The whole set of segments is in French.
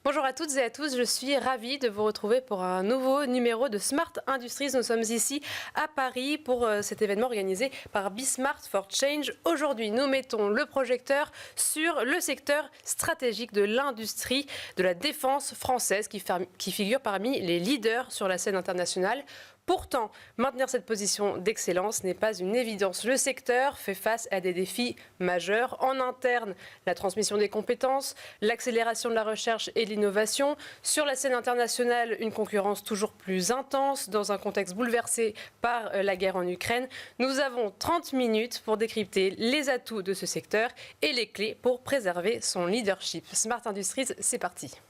Bonjour à toutes et à tous, je suis ravie de vous retrouver pour un nouveau numéro de Smart Industries. Nous sommes ici à Paris pour cet événement organisé par Be Smart for Change. Aujourd'hui, nous mettons le projecteur sur le secteur stratégique de l'industrie de la défense française qui figure parmi les leaders sur la scène internationale. Pourtant, maintenir cette position d'excellence n'est pas une évidence. Le secteur fait face à des défis majeurs. En interne, la transmission des compétences, l'accélération de la recherche et de l'innovation. Sur la scène internationale, une concurrence toujours plus intense dans un contexte bouleversé par la guerre en Ukraine. Nous avons 30 minutes pour décrypter les atouts de ce secteur et les clés pour préserver son leadership. Smart Industries, c'est parti.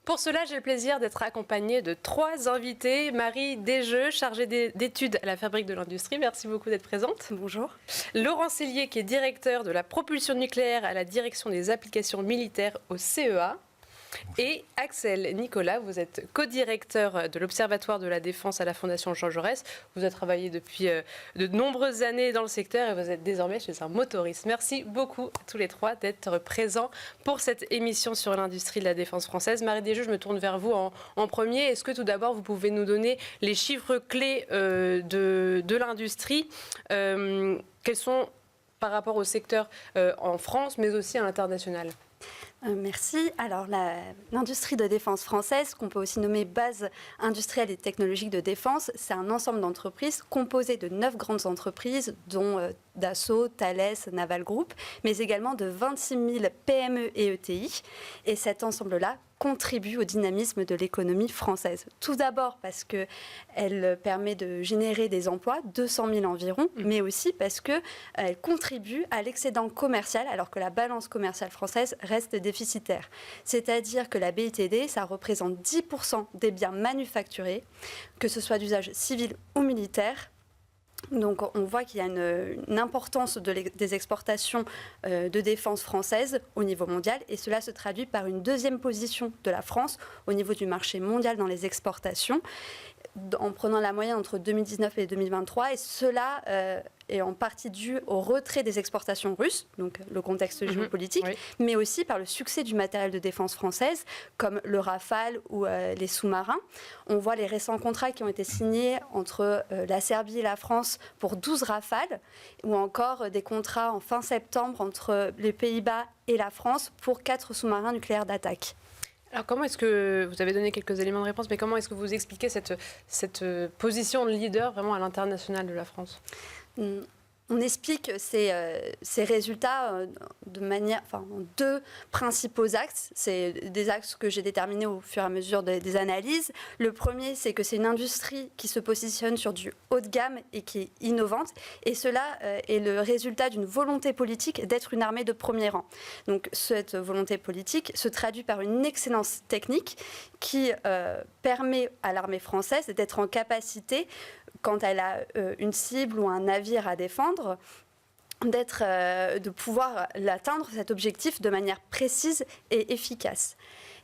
Pour cela, j'ai le plaisir d'être accompagnée de 3 invités. Marie Desjeux, chargée d'études à la Fabrique de l'Industrie. Merci beaucoup d'être présente. Bonjour. Laurent Cellier, qui est directeur de la propulsion nucléaire à la direction des applications militaires au CEA. Et Axel Nicolas, vous êtes co-directeur de l'Observatoire de la Défense à la Fondation Jean Jaurès. Vous avez travaillé depuis de nombreuses années dans le secteur et vous êtes désormais chez un motoriste. Merci beaucoup à tous les 3 d'être présents pour cette émission sur l'industrie de la défense française. Marie Desjeux, je me tourne vers vous en premier. Est-ce que tout d'abord, vous pouvez nous donner les chiffres clés de l'industrie quels sont par rapport au secteur en France, mais aussi à l'international ? Merci. Alors, l'industrie de défense française, qu'on peut aussi nommer base industrielle et technologique de défense, c'est un ensemble d'entreprises composé de 9 grandes entreprises, dont Dassault, Thales, Naval Group, mais également de 26 000 PME et ETI. Et cet ensemble-là contribue au dynamisme de l'économie française. Tout d'abord parce qu'elle permet de générer des emplois, 200 000 environ, mais aussi parce qu'elle contribue à l'excédent commercial, alors que la balance commerciale française reste déficitaire. C'est-à-dire que la BITD, ça représente 10% des biens manufacturés, que ce soit d'usage civil ou militaire. Donc on voit qu'il y a une importance des exportations de défense française au niveau mondial et cela se traduit par une 2e position de la France au niveau du marché mondial dans les exportations en prenant la moyenne entre 2019 et 2023 et cela est en partie dû au retrait des exportations russes, donc le contexte géopolitique, oui, mais aussi par le succès du matériel de défense française, comme le Rafale ou les sous-marins. On voit les récents contrats qui ont été signés entre la Serbie et la France pour 12 Rafales, ou encore des contrats en fin septembre entre les Pays-Bas et la France pour 4 sous-marins nucléaires d'attaque. Alors comment est-ce que, vous avez donné quelques éléments de réponse, mais comment est-ce que vous expliquez cette position de leader vraiment à l'international de la France ? On explique ces résultats en 2 principaux axes. C'est des axes que j'ai déterminés au fur et à mesure des analyses. Le premier, c'est que c'est une industrie qui se positionne sur du haut de gamme et qui est innovante. Et cela est le résultat d'une volonté politique d'être une armée de premier rang. Donc cette volonté politique se traduit par une excellence technique qui permet à l'armée française d'être en capacité, quand elle a une cible ou un navire à défendre, de pouvoir l'atteindre, cet objectif, de manière précise et efficace.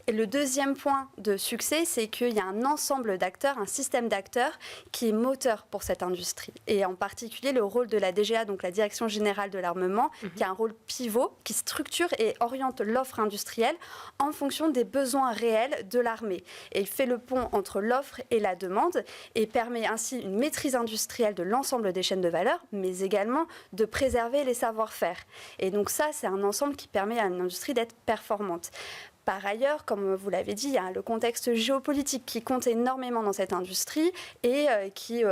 Et le deuxième point de succès, c'est qu'il y a un ensemble d'acteurs, un système d'acteurs qui est moteur pour cette industrie. Et en particulier le rôle de la DGA, donc la Direction Générale de l'Armement, qui a un rôle pivot, qui structure et oriente l'offre industrielle en fonction des besoins réels de l'armée. Et il fait le pont entre l'offre et la demande et permet ainsi une maîtrise industrielle de l'ensemble des chaînes de valeur, mais également de préserver les savoir-faire. Et donc ça, c'est un ensemble qui permet à une industrie d'être performante. Par ailleurs, comme vous l'avez dit, il y a le contexte géopolitique qui compte énormément dans cette industrie et qui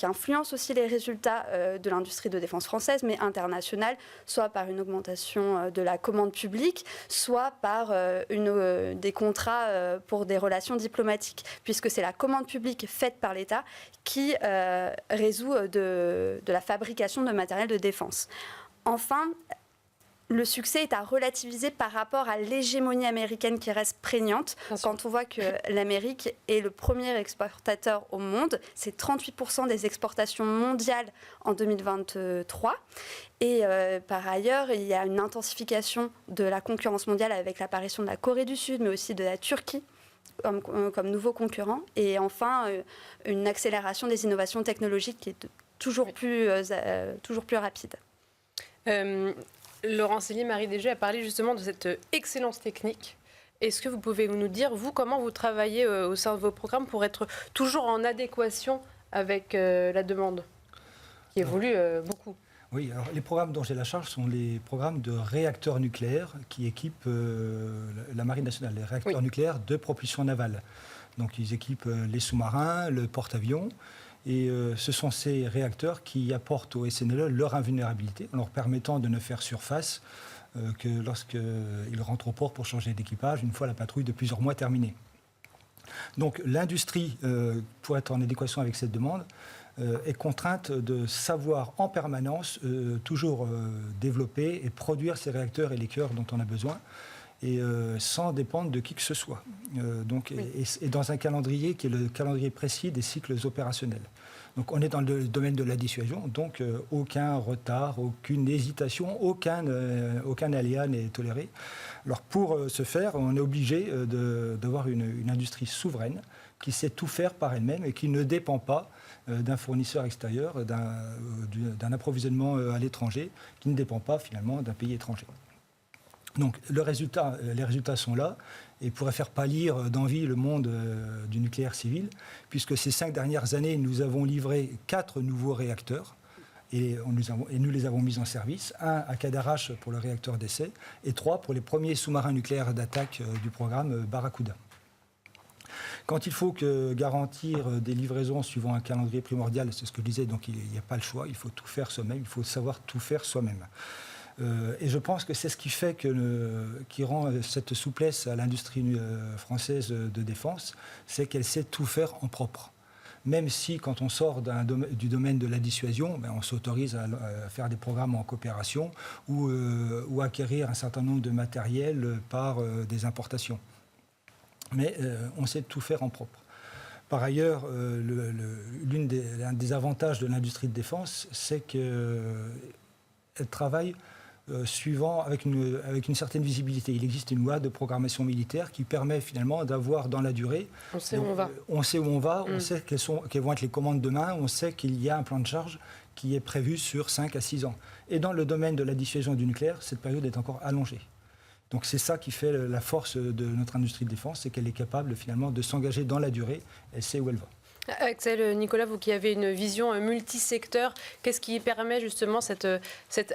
influence aussi les résultats de l'industrie de défense française, mais internationale, soit par une augmentation de la commande publique, soit par des contrats pour des relations diplomatiques, puisque c'est la commande publique faite par l'État qui résout de la fabrication de matériel de défense. Enfin, le succès est à relativiser par rapport à l'hégémonie américaine qui reste prégnante. Quand on voit que l'Amérique est le premier exportateur au monde, c'est 38% des exportations mondiales en 2023. Et par ailleurs, il y a une intensification de la concurrence mondiale avec l'apparition de la Corée du Sud, mais aussi de la Turquie, comme nouveaux concurrents. Et enfin, une accélération des innovations technologiques qui est toujours plus rapide. Laurent Célie, Marie Desjeux a parlé justement de cette excellence technique. Est-ce que vous pouvez nous dire, vous, comment vous travaillez au sein de vos programmes pour être toujours en adéquation avec la demande qui évolue beaucoup? Oui, alors les programmes dont j'ai la charge sont les programmes de réacteurs nucléaires qui équipent la Marine nationale, les réacteurs nucléaires de propulsion navale. Donc ils équipent les sous-marins, le porte-avions. Et ce sont ces réacteurs qui apportent au SNLE leur invulnérabilité en leur permettant de ne faire surface que lorsqu'ils rentrent au port pour changer d'équipage, une fois la patrouille de plusieurs mois terminée. Donc l'industrie, pour être en adéquation avec cette demande, est contrainte de savoir en permanence toujours développer et produire ces réacteurs et les cœurs dont on a besoin, et sans dépendre de qui que ce soit. Et dans un calendrier qui est le calendrier précis des cycles opérationnels. Donc on est dans le domaine de la dissuasion, donc aucun retard, aucune hésitation, aucun aléa n'est toléré. Alors pour ce faire, on est obligé d'avoir une industrie souveraine qui sait tout faire par elle-même et qui ne dépend pas d'un fournisseur extérieur, d'un approvisionnement à l'étranger, qui ne dépend pas finalement d'un pays étranger. Donc les résultats sont là et pourraient faire pâlir d'envie le monde du nucléaire civil, puisque ces 5 dernières années, nous avons livré 4 nouveaux réacteurs et nous les avons mis en service. 1 à Cadarache pour le réacteur d'essai et 3 pour les premiers sous-marins nucléaires d'attaque du programme Barracuda. Quand il faut garantir des livraisons suivant un calendrier primordial, c'est ce que je disais, donc il n'y a pas le choix, il faut tout faire soi-même, il faut savoir tout faire soi-même. Et je pense que c'est ce qui fait qui rend cette souplesse à l'industrie française de défense, c'est qu'elle sait tout faire en propre. Même si, quand on sort du domaine de la dissuasion, on s'autorise à faire des programmes en coopération ou acquérir un certain nombre de matériels par des importations. Mais on sait tout faire en propre. Par ailleurs, l'un des avantages de l'industrie de défense, c'est qu'elle travaille avec une certaine visibilité. Il existe une loi de programmation militaire qui permet finalement d'avoir dans la durée... On sait où on va. On sait où on va, on sait quelles vont être les commandes demain, on sait qu'il y a un plan de charge qui est prévu sur 5 à 6 ans. Et dans le domaine de la dissuasion du nucléaire, cette période est encore allongée. Donc c'est ça qui fait la force de notre industrie de défense, c'est qu'elle est capable finalement de s'engager dans la durée, elle sait où elle va. Axel, Nicolas, vous qui avez une vision multisecteur, qu'est-ce qui permet justement cette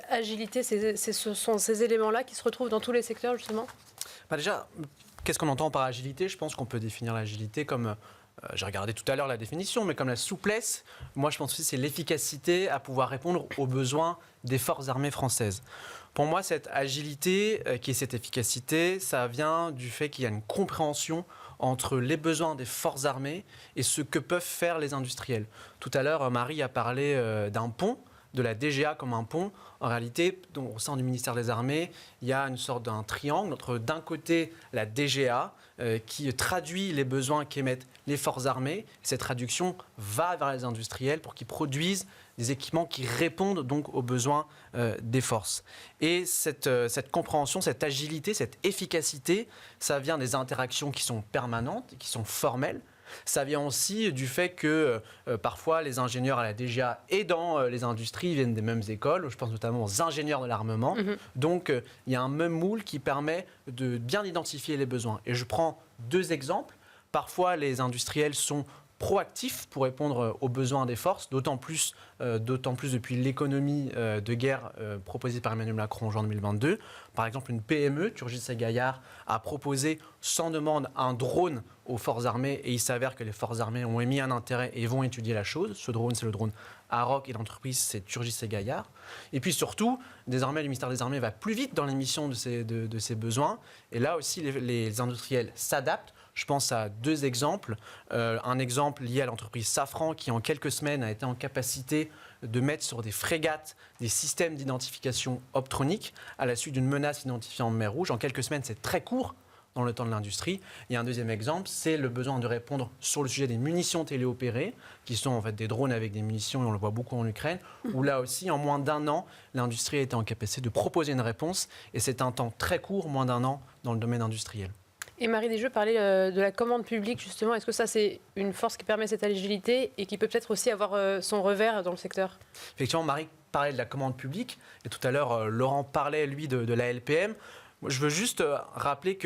agilité, ce sont ces éléments-là qui se retrouvent dans tous les secteurs justement? Déjà, qu'est-ce qu'on entend par agilité? Je pense qu'on peut définir l'agilité comme, j'ai regardé tout à l'heure la définition, mais comme la souplesse. Moi je pense que c'est l'efficacité à pouvoir répondre aux besoins des forces armées françaises. Pour moi, cette agilité, qui est cette efficacité, ça vient du fait qu'il y a une compréhension entre les besoins des forces armées et ce que peuvent faire les industriels. Tout à l'heure, Marie a parlé d'un pont, de la DGA comme un pont. En réalité, au sein du ministère des Armées, il y a une sorte d'un triangle entre, d'un côté, la DGA qui traduit les besoins qu'émettent les forces armées. Cette traduction va vers les industriels pour qu'ils produisent des équipements qui répondent donc aux besoins des forces. Et cette compréhension, cette agilité, cette efficacité, ça vient des interactions qui sont permanentes, qui sont formelles. Ça vient aussi du fait que parfois les ingénieurs à la DGA et dans les industries viennent des mêmes écoles. Je pense notamment aux ingénieurs de l'armement. Donc il y a un même moule qui permet de bien identifier les besoins. Et je prends 2 exemples. Parfois les industriels sont proactifs pour répondre aux besoins des forces, d'autant plus depuis l'économie de guerre proposée par Emmanuel Macron en juin 2022. Par exemple, une PME, Turgis-et-Gaillard, a proposé sans demande un drone aux forces armées et il s'avère que les forces armées ont émis un intérêt et vont étudier la chose. Ce drone, c'est le drone Aroc et l'entreprise, c'est Turgis-et-Gaillard. Et puis surtout, désormais, le ministère des Armées va plus vite dans l'émission de ses besoins. Et là aussi, les industriels s'adaptent. Je pense à 2 exemples. Un exemple lié à l'entreprise Safran qui, en quelques semaines, a été en capacité de mettre sur des frégates des systèmes d'identification optronique à la suite d'une menace identifiée en mer Rouge. En quelques semaines, c'est très court dans le temps de l'industrie. Et un deuxième exemple, c'est le besoin de répondre sur le sujet des munitions téléopérées, qui sont en fait des drones avec des munitions, et on le voit beaucoup en Ukraine, où là aussi, en moins d'1 an, l'industrie a été en capacité de proposer une réponse. Et c'est un temps très court, moins d'1 an, dans le domaine industriel. Et Marie Desjeux parlait de la commande publique, justement. Est-ce que ça, c'est une force qui permet cette agilité et qui peut peut-être aussi avoir son revers dans le secteur? Effectivement, Marie parlait de la commande publique, et tout à l'heure, Laurent parlait, lui, de la LPM. Moi, je veux juste rappeler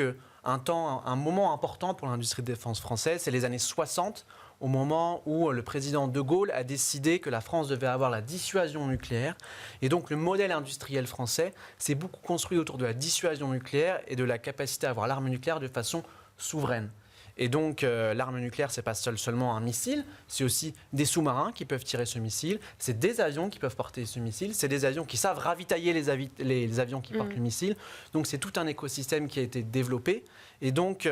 un moment important pour l'industrie de défense française, c'est les années 60, au moment où le président de Gaulle a décidé que la France devait avoir la dissuasion nucléaire. Et donc le modèle industriel français s'est beaucoup construit autour de la dissuasion nucléaire et de la capacité à avoir l'arme nucléaire de façon souveraine. Et donc l'arme nucléaire, c'est pas seulement un missile, c'est aussi des sous-marins qui peuvent tirer ce missile, c'est des avions qui peuvent porter ce missile, c'est des avions qui savent ravitailler les avions qui portent le missile. Donc c'est tout un écosystème qui a été développé. Et donc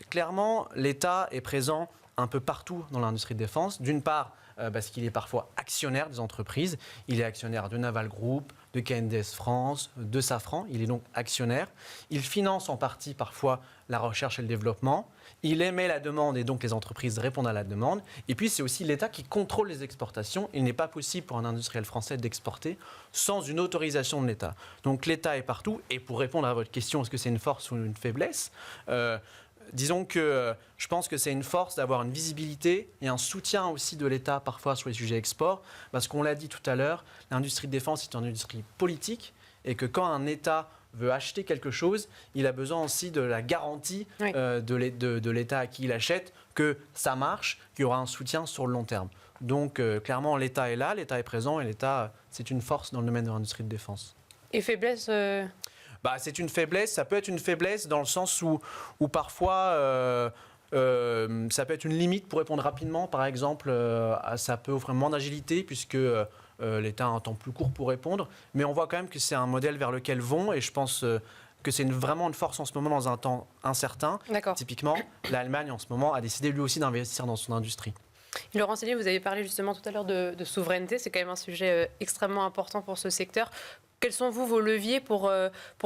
clairement, l'État est présent un peu partout dans l'industrie de défense. D'une part, parce qu'il est parfois actionnaire des entreprises. Il est actionnaire de Naval Group, de KNDS France, de Safran. Il est donc actionnaire. Il finance en partie parfois la recherche et le développement. Il émet la demande et donc les entreprises répondent à la demande. Et puis c'est aussi l'État qui contrôle les exportations. Il n'est pas possible pour un industriel français d'exporter sans une autorisation de l'État. Donc l'État est partout. Et pour répondre à votre question, est-ce que c'est une force ou une faiblesse ? Disons que je pense que c'est une force d'avoir une visibilité et un soutien aussi de l'État parfois sur les sujets export. Parce qu'on l'a dit tout à l'heure, l'industrie de défense est une industrie politique et que quand un État veut acheter quelque chose, il a besoin aussi de la garantie de l'État à qui il achète que ça marche, qu'il y aura un soutien sur le long terme. Donc clairement, l'État est là, l'État est présent et l'État, c'est une force dans le domaine de l'industrie de défense. Et faiblesse C'est une faiblesse, ça peut être une faiblesse dans le sens où parfois ça peut être une limite pour répondre rapidement. Par exemple, ça peut offrir moins d'agilité puisque l'État a un temps plus court pour répondre. Mais on voit quand même que c'est un modèle vers lequel vont et je pense que c'est vraiment une force en ce moment dans un temps incertain. D'accord. Typiquement, l'Allemagne en ce moment a décidé lui aussi d'investir dans son industrie. Laurent Sellier, vous avez parlé justement tout à l'heure de souveraineté. C'est quand même un sujet extrêmement important pour ce secteur. Quels sont vos leviers pour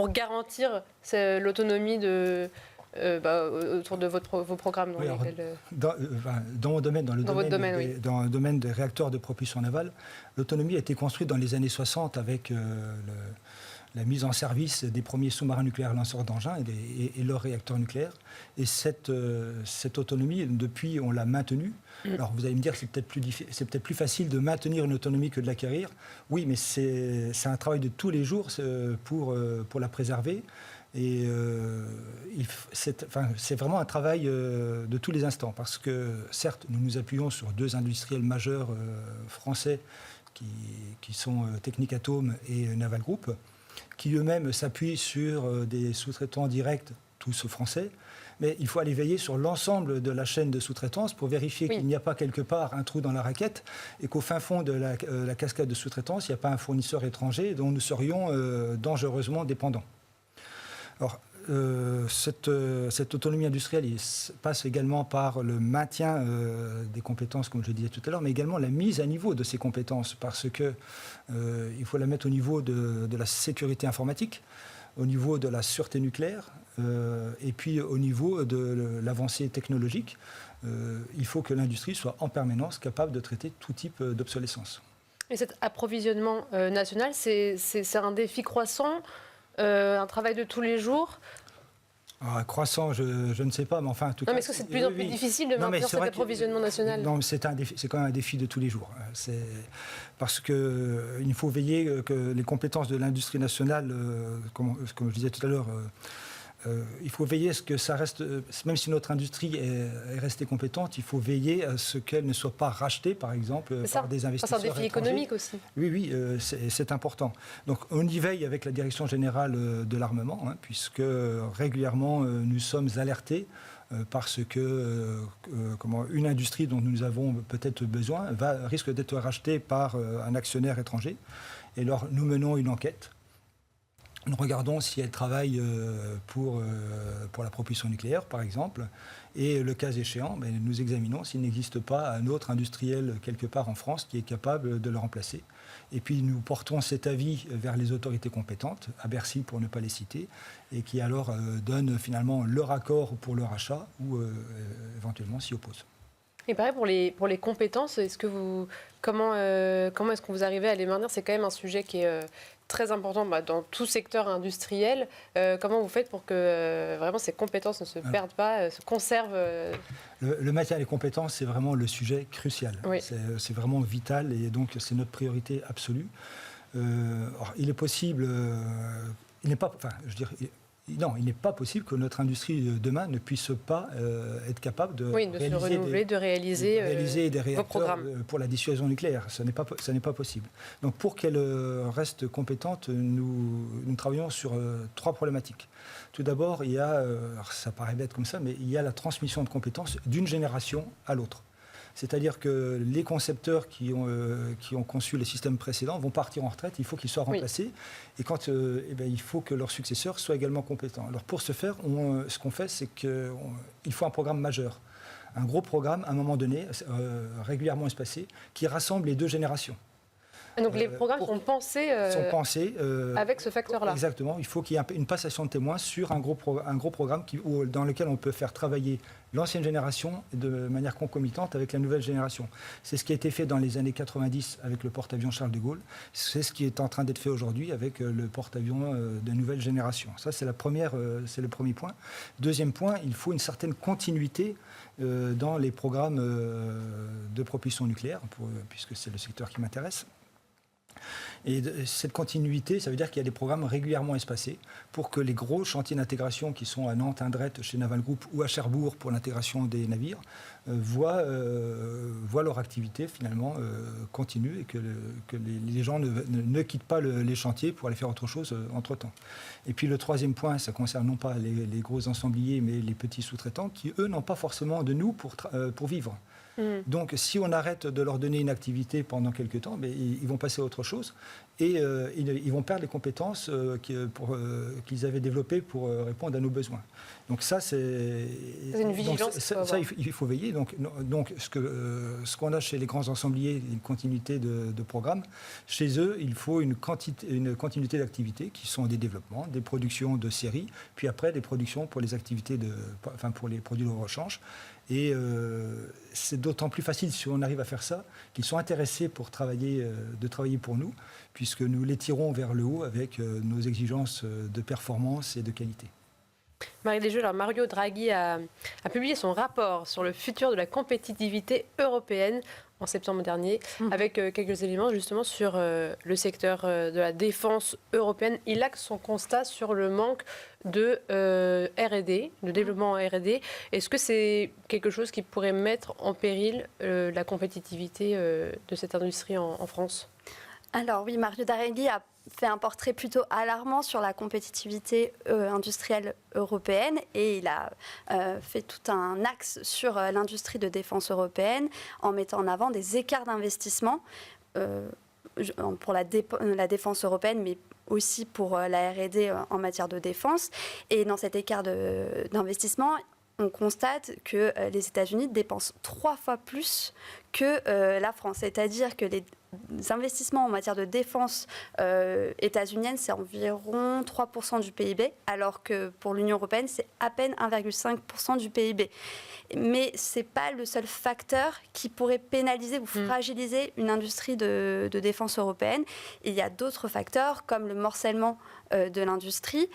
garantir l'autonomie autour de vos programmes dans mon domaine, dans le domaine des réacteurs de propulsion navale, l'autonomie a été construite dans les années 60 avec la mise en service des premiers sous-marins nucléaires lanceurs d'engins et leurs réacteurs nucléaires. Et cette autonomie, depuis, on l'a maintenue. Alors vous allez me dire que c'est peut-être plus facile de maintenir une autonomie que de l'acquérir. Oui, mais c'est un travail de tous les jours pour la préserver. Et c'est vraiment un travail de tous les instants. Parce que certes, nous nous appuyons sur deux industriels majeurs français qui sont Technic Atome et Naval Group, qui eux-mêmes s'appuient sur des sous-traitants directs, tous français. Mais il faut aller veiller sur l'ensemble de la chaîne de sous-traitance pour vérifier qu'il n'y a pas quelque part un trou dans la raquette et qu'au fin fond de la cascade de sous-traitance, il n'y a pas un fournisseur étranger dont nous serions dangereusement dépendants. Alors, cette autonomie industrielle passe également par le maintien des compétences, comme je le disais tout à l'heure, mais également la mise à niveau de ces compétences, parce qu'il faut la mettre au niveau de la sécurité informatique, au niveau de la sûreté nucléaire, et puis au niveau de l'avancée technologique. Il faut que l'industrie soit en permanence capable de traiter tout type d'obsolescence. Et cet approvisionnement national, c'est un défi croissant, un travail de tous les jours. Croissant, je ne sais pas, mais enfin, en tout cas... mais est-ce que c'est de plus en plus difficile de maintenir cet approvisionnement national ? Non, c'est quand même un défi de tous les jours. Parce qu'il faut veiller que les compétences de l'industrie nationale, comme je disais tout à l'heure, il faut veiller à ce que ça reste, même si notre industrie est restée compétente, il faut veiller à ce qu'elle ne soit pas rachetée, par exemple, par des investisseurs étrangers. C'est un défi économique aussi. Oui, c'est important. Donc on y veille avec la Direction générale de l'armement, puisque régulièrement nous sommes alertés parce que une industrie dont nous avons peut-être besoin risque d'être rachetée par un actionnaire étranger. Et alors nous menons une enquête. Nous regardons si elle travaille pour la propulsion nucléaire, par exemple, et le cas échéant, nous examinons s'il n'existe pas un autre industriel quelque part en France qui est capable de le remplacer. Et puis nous portons cet avis vers les autorités compétentes, à Bercy pour ne pas les citer, et qui alors donnent finalement leur accord pour le rachat ou éventuellement s'y opposent. Et pareil pour les compétences, comment est-ce que vous arrivez à les maintenir ? C'est quand même un sujet qui est très important dans tout secteur industriel. Comment vous faites pour que vraiment ces compétences ne se perdent pas, se conservent Le maintien des compétences, c'est vraiment le sujet crucial. Oui. C'est vraiment vital et donc c'est notre priorité absolue. Il est possible, il n'est pas, enfin, je veux dire, non, il n'est pas possible que notre industrie de demain ne puisse pas être capable de, se renouveler, de réaliser des réacteurs programmes. pour la dissuasion nucléaire. Ce n'est pas possible. Donc pour qu'elle reste compétente, nous travaillons sur 3 problématiques. Tout d'abord, il y a, alors ça paraît bête comme ça, mais il y a la transmission de compétences d'une génération à l'autre. C'est-à-dire que les concepteurs qui ont conçu les systèmes précédents vont partir en retraite, il faut qu'ils soient remplacés. Et il faut que leurs successeurs soient également compétents. Alors pour ce faire, ce qu'on fait, c'est qu'il faut un programme majeur. Un gros programme, à un moment donné, régulièrement espacé, qui rassemble les 2 générations. Donc les programmes sont pensés avec ce facteur-là. Exactement. Il faut qu'il y ait une passation de témoins sur un gros programme dans lequel on peut faire travailler l'ancienne génération de manière concomitante avec la nouvelle génération. C'est ce qui a été fait dans les années 90 avec le porte-avions Charles de Gaulle. C'est ce qui est en train d'être fait aujourd'hui avec le porte-avions de nouvelle génération. Ça, c'est le premier point. Deuxième point, il faut une certaine continuité dans les programmes de propulsion nucléaire, puisque c'est le secteur qui m'intéresse. Et cette continuité, ça veut dire qu'il y a des programmes régulièrement espacés pour que les gros chantiers d'intégration qui sont à Nantes, Indrette, chez Naval Group ou à Cherbourg pour l'intégration des navires voient leur activité finalement continue et que les gens ne quittent pas les chantiers pour aller faire autre chose entre-temps. Et puis le troisième point, ça concerne non pas les gros ensembliers mais les petits sous-traitants qui, eux, n'ont pas forcément de nous pour vivre. Donc, si on arrête de leur donner une activité pendant quelques temps, ils vont passer à autre chose et ils vont perdre les compétences qu'ils avaient développées pour répondre à nos besoins. Donc ça, c'est une vigilance. Ça, il faut veiller. Donc ce qu'on a chez les grands ensembliers, une continuité de programme, chez eux, il faut une continuité d'activités qui sont des développements, des productions de série, puis après des productions pour les activités pour les produits de rechange. Et c'est d'autant plus facile si on arrive à faire ça, qu'ils sont intéressés de travailler pour nous, puisque nous les tirons vers le haut avec nos exigences de performance et de qualité. Mario Draghi a publié son rapport sur le futur de la compétitivité européenne en septembre dernier, avec quelques éléments justement sur le secteur de la défense européenne. Il axe son constat sur le manque de R&D, de développement en R&D. Est-ce que c'est quelque chose qui pourrait mettre en péril la compétitivité de cette industrie en France ? Alors oui, Mario Draghi a fait un portrait plutôt alarmant sur la compétitivité industrielle européenne et il a fait tout un axe sur l'industrie de défense européenne en mettant en avant des écarts d'investissement pour la défense européenne, mais aussi pour la R&D en matière de défense. Et dans cet écart d'investissement, on constate que les États-Unis dépensent 3 fois plus que la France. C'est-à-dire que les investissements en matière de défense états-unienne, c'est environ 3% du PIB, alors que pour l'Union européenne, c'est à peine 1,5% du PIB. Mais ce n'est pas le seul facteur qui pourrait pénaliser ou fragiliser une industrie de défense européenne. Il y a d'autres facteurs, comme le morcellement de l'industrie,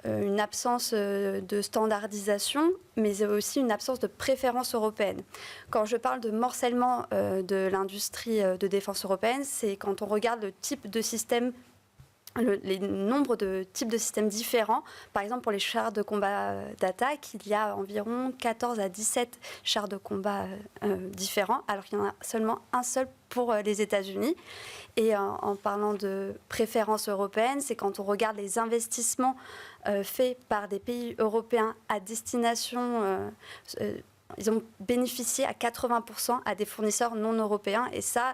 une absence de standardisation, mais aussi une absence de préférence européenne. Quand je parle de morcellement de l'industrie de défense européenne, c'est quand on regarde le type de système, les nombres de types de systèmes différents. Par exemple, pour les chars de combat d'attaque, il y a environ 14 à 17 chars de combat différents, alors qu'il y en a seulement un seul pour les États-Unis. Et en parlant de préférence européenne, c'est quand on regarde les investissements faits par des pays européens à destination, ils ont bénéficié à 80% à des fournisseurs non européens. Et ça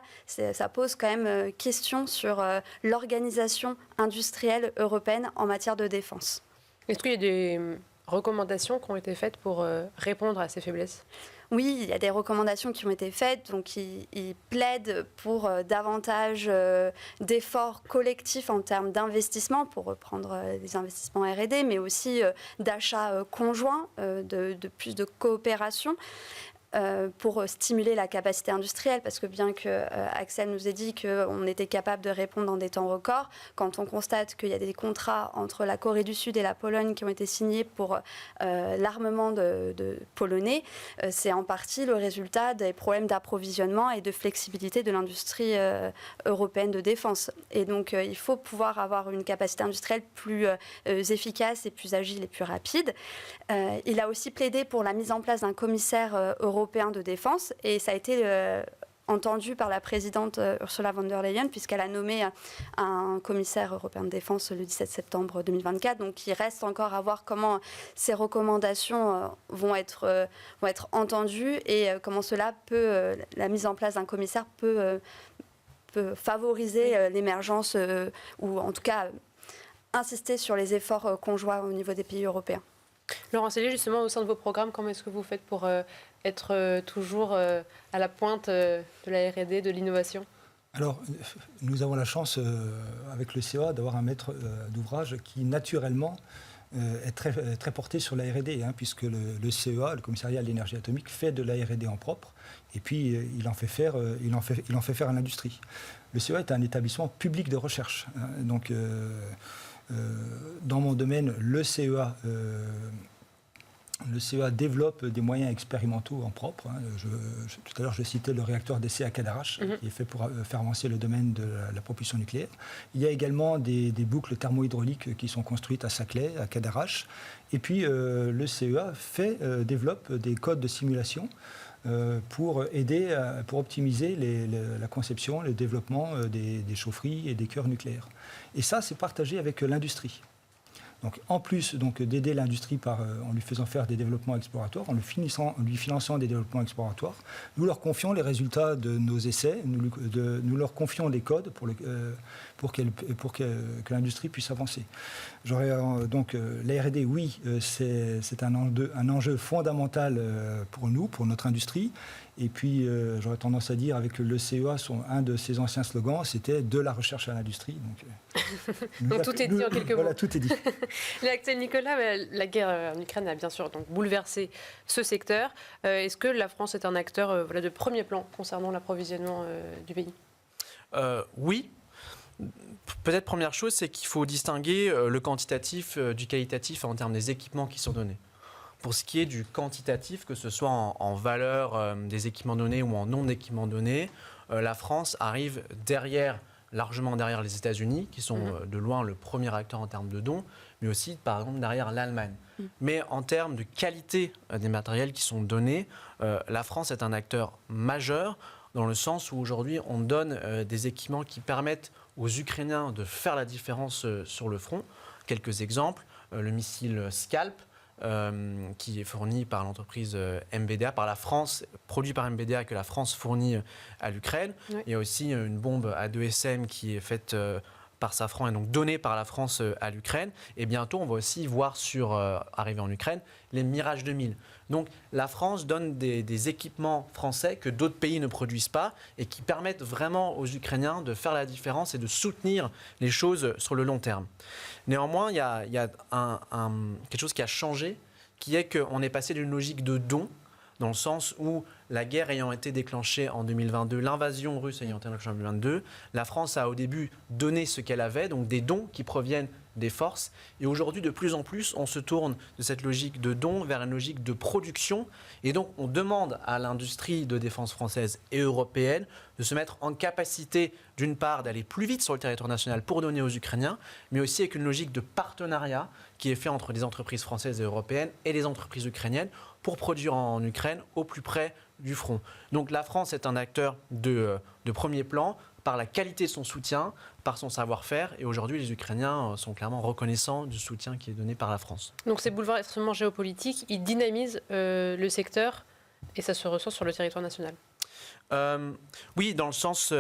pose quand même question sur l'organisation industrielle européenne en matière de défense. Est-ce qu'il y a des recommandations qui ont été faites pour répondre à ces faiblesses ? Oui, il y a des recommandations qui ont été faites, donc ils plaident pour davantage d'efforts collectifs en termes d'investissement, pour reprendre les investissements R&D, mais aussi d'achats conjoints, de plus de coopération. pour stimuler la capacité industrielle, parce que bien que Axel nous ait dit qu'on était capable de répondre dans des temps records, quand on constate qu'il y a des contrats entre la Corée du Sud et la Pologne qui ont été signés pour l'armement de polonais, c'est en partie le résultat des problèmes d'approvisionnement et de flexibilité de l'industrie européenne de défense. Et donc, il faut pouvoir avoir une capacité industrielle plus efficace et plus agile et plus rapide. Il a aussi plaidé pour la mise en place d'un commissaire européen de défense, et ça a été entendu par la présidente Ursula von der Leyen, puisqu'elle a nommé un commissaire européen de défense le 17 septembre 2024. Donc il reste encore à voir comment ces recommandations vont être entendues et comment la mise en place d'un commissaire peut favoriser l'émergence ou en tout cas insister sur les efforts conjoints au niveau des pays européens. Laurent Sellier, justement, au sein de vos programmes, comment est-ce que vous faites pour être toujours à la pointe de la R&D, de l'innovation ? Alors, nous avons la chance, avec le CEA, d'avoir un maître d'ouvrage qui, naturellement, est très porté sur la R&D, puisque le CEA, le Commissariat à l'énergie atomique, fait de la R&D en propre, et puis il en fait faire à l'industrie. Le CEA est un établissement public de recherche, donc dans mon domaine, le CEA développe des moyens expérimentaux en propre. Tout à l'heure, je citais le réacteur d'essai à Cadarache, qui est fait pour faire avancer le domaine de la propulsion nucléaire. Il y a également des boucles thermohydrauliques qui sont construites à Saclay, à Cadarache. Et puis, le CEA développe des codes de simulation pour aider, pour optimiser la conception, le développement des chaufferies et des cœurs nucléaires. Et ça, c'est partagé avec l'industrie. Donc, en plus d'aider l'industrie en lui faisant faire des développements exploratoires, en lui finançant des développements exploratoires, nous leur confions les résultats de nos essais, nous leur confions des codes pour que l'industrie puisse avancer. Donc la R&D, oui, c'est un enjeu fondamental pour nous, pour notre industrie. Et puis, j'aurais tendance à dire, avec le CEA, un de ses anciens slogans, c'était « de la recherche à l'industrie ». Donc tout est dit en quelques mots. Voilà, tout est dit. Axel Nicolas, la guerre en Ukraine a bien sûr bouleversé ce secteur. Est-ce que la France est un acteur de premier plan concernant l'approvisionnement du pays ? Oui. Peut-être première chose, c'est qu'il faut distinguer le quantitatif du qualitatif en termes des équipements qui sont donnés. Pour ce qui est du quantitatif, que ce soit en valeur des équipements donnés ou en nombre d'équipements donnés, la France arrive largement derrière les États-Unis, qui sont de loin le premier acteur en termes de dons, mais aussi, par exemple, derrière l'Allemagne. Mais en termes de qualité des matériels qui sont donnés, la France est un acteur majeur, dans le sens où aujourd'hui, on donne des équipements qui permettent aux Ukrainiens de faire la différence sur le front. Quelques exemples, le missile Scalp, qui est fourni par l'entreprise MBDA, par la France, produit par MBDA, que la France fournit à l'Ukraine. Oui. Il y a aussi une bombe A2SM qui est faite par Safran et donc donnée par la France à l'Ukraine. Et bientôt, on va aussi voir arriver en Ukraine les Mirage 2000. Donc la France donne des équipements français que d'autres pays ne produisent pas et qui permettent vraiment aux Ukrainiens de faire la différence et de soutenir les choses sur le long terme. Néanmoins, il y a quelque chose qui a changé, qui est qu'on est passé d'une logique de don, dans le sens où la guerre ayant été déclenchée en 2022, l'invasion russe ayant été déclenchée en 2022, la France a au début donné ce qu'elle avait, donc des dons qui proviennent des forces. Et aujourd'hui, de plus en plus, on se tourne de cette logique de don vers une logique de production. Et donc, on demande à l'industrie de défense française et européenne de se mettre en capacité, d'une part, d'aller plus vite sur le territoire national pour donner aux Ukrainiens, mais aussi avec une logique de partenariat qui est fait entre les entreprises françaises et européennes et les entreprises ukrainiennes pour produire en Ukraine au plus près du front. Donc la France est un acteur de premier plan par la qualité de son soutien, par son savoir-faire. Et aujourd'hui, les Ukrainiens sont clairement reconnaissants du soutien qui est donné par la France. Donc ces bouleversements géopolitiques, ils dynamisent le secteur et ça se ressent sur le territoire national. Oui, dans le sens...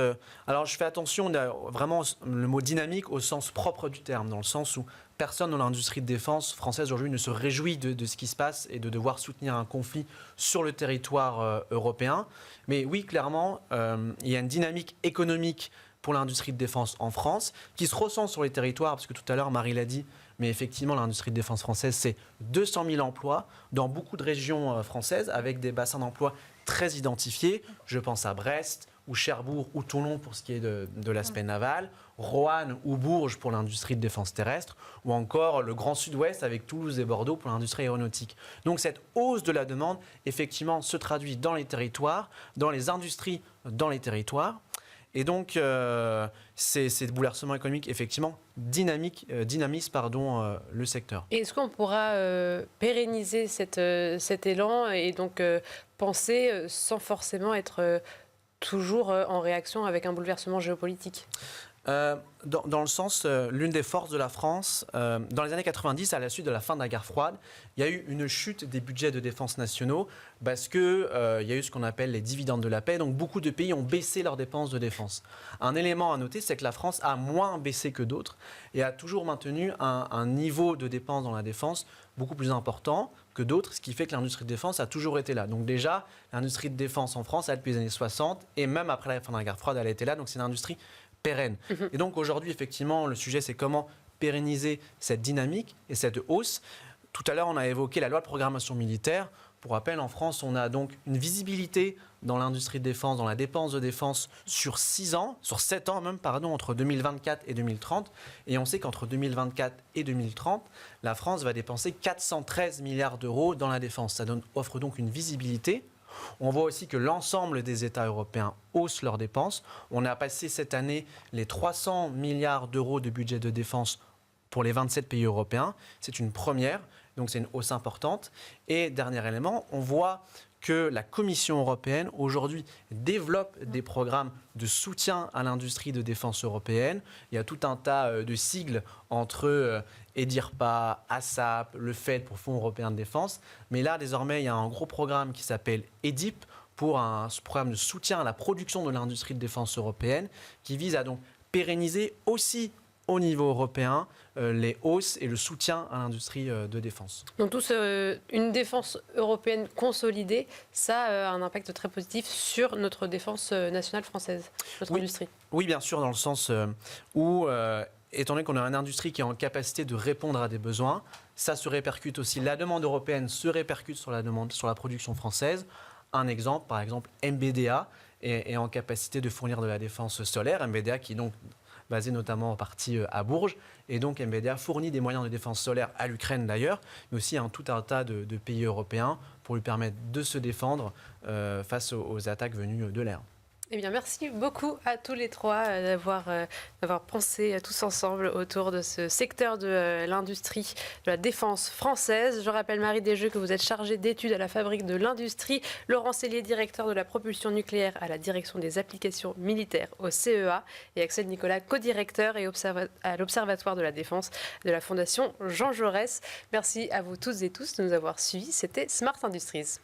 alors, je fais attention, vraiment, le mot dynamique au sens propre du terme, dans le sens où personne dans l'industrie de défense française aujourd'hui ne se réjouit de ce qui se passe et de devoir soutenir un conflit sur le territoire européen. Mais oui, clairement, il y a une dynamique économique pour l'industrie de défense en France qui se ressent sur les territoires, parce que tout à l'heure, Marie l'a dit, mais effectivement, l'industrie de défense française, c'est 200 000 emplois dans beaucoup de régions françaises avec des bassins d'emploi très identifiés. Je pense à Brest, ou Cherbourg, ou Toulon pour ce qui est de l'aspect naval, Roanne ou Bourges pour l'industrie de défense terrestre, ou encore le Grand Sud-Ouest avec Toulouse et Bordeaux pour l'industrie aéronautique. Donc cette hausse de la demande, effectivement, se traduit dans les territoires, dans les industries, dans les territoires. Et donc, ces bouleversements économiques, effectivement, dynamisent le secteur. Et est-ce qu'on pourra pérenniser cet élan et donc penser sans forcément être toujours en réaction avec un bouleversement géopolitique ? Dans le sens, l'une des forces de la France, dans les années 90, à la suite de la fin de la guerre froide, il y a eu une chute des budgets de défense nationaux parce qu'il y a eu ce qu'on appelle les dividendes de la paix. Donc beaucoup de pays ont baissé leurs dépenses de défense. Un élément à noter, c'est que la France a moins baissé que d'autres et a toujours maintenu un niveau de dépenses dans la défense beaucoup plus important que d'autres, ce qui fait que l'industrie de défense a toujours été là. Donc déjà, l'industrie de défense en France, elle, depuis les années 60, et même après la fin de la guerre froide, elle a été là. Donc c'est une industrie pérenne. Et donc aujourd'hui, effectivement, le sujet, c'est comment pérenniser cette dynamique et cette hausse. Tout à l'heure, on a évoqué la loi de programmation militaire. Pour rappel, en France, on a donc une visibilité dans l'industrie de défense, dans la dépense de défense sur 7 ans même, entre 2024 et 2030. Et on sait qu'entre 2024 et 2030, la France va dépenser 413 milliards d'euros dans la défense. Ça offre donc une visibilité. On voit aussi que l'ensemble des États européens haussent leurs dépenses. On a passé cette année les 300 milliards d'euros de budget de défense pour les 27 pays européens. C'est une première, donc c'est une hausse importante. Et dernier élément, on voit que la Commission européenne aujourd'hui développe des programmes de soutien à l'industrie de défense européenne. Il y a tout un tas de sigles entre EDIRPA, ASAP, le FED pour Fonds européen de défense. Mais là, désormais, il y a un gros programme qui s'appelle EDIP pour un programme de soutien à la production de l'industrie de défense européenne qui vise à donc pérenniser aussi au niveau européen les hausses et le soutien à l'industrie de défense. Donc une défense européenne consolidée, ça a un impact très positif sur notre défense nationale française, notre industrie. Oui, bien sûr, dans le sens où, étant donné qu'on a une industrie qui est en capacité de répondre à des besoins, ça se répercute aussi, la demande européenne se répercute sur la production française. Un exemple, par exemple, MBDA est en capacité de fournir de la défense solaire, MBDA qui est donc basé notamment en partie à Bourges. Et donc MBDA fournit des moyens de défense solaire à l'Ukraine d'ailleurs, mais aussi à tout un tas de pays européens pour lui permettre de se défendre face aux attaques venues de l'air. Eh bien, merci beaucoup à tous les trois d'avoir pensé tous ensemble autour de ce secteur de l'industrie de la défense française. Je rappelle, Marie Desjeux, que vous êtes chargée d'études à la Fabrique de l'Industrie, Laurent Cellier, directeur de la propulsion nucléaire à la direction des applications militaires au CEA, et Axel Nicolas, co-directeur et à l'Observatoire de la défense de la Fondation Jean Jaurès. Merci à vous toutes et tous de nous avoir suivis. C'était Smart Industries.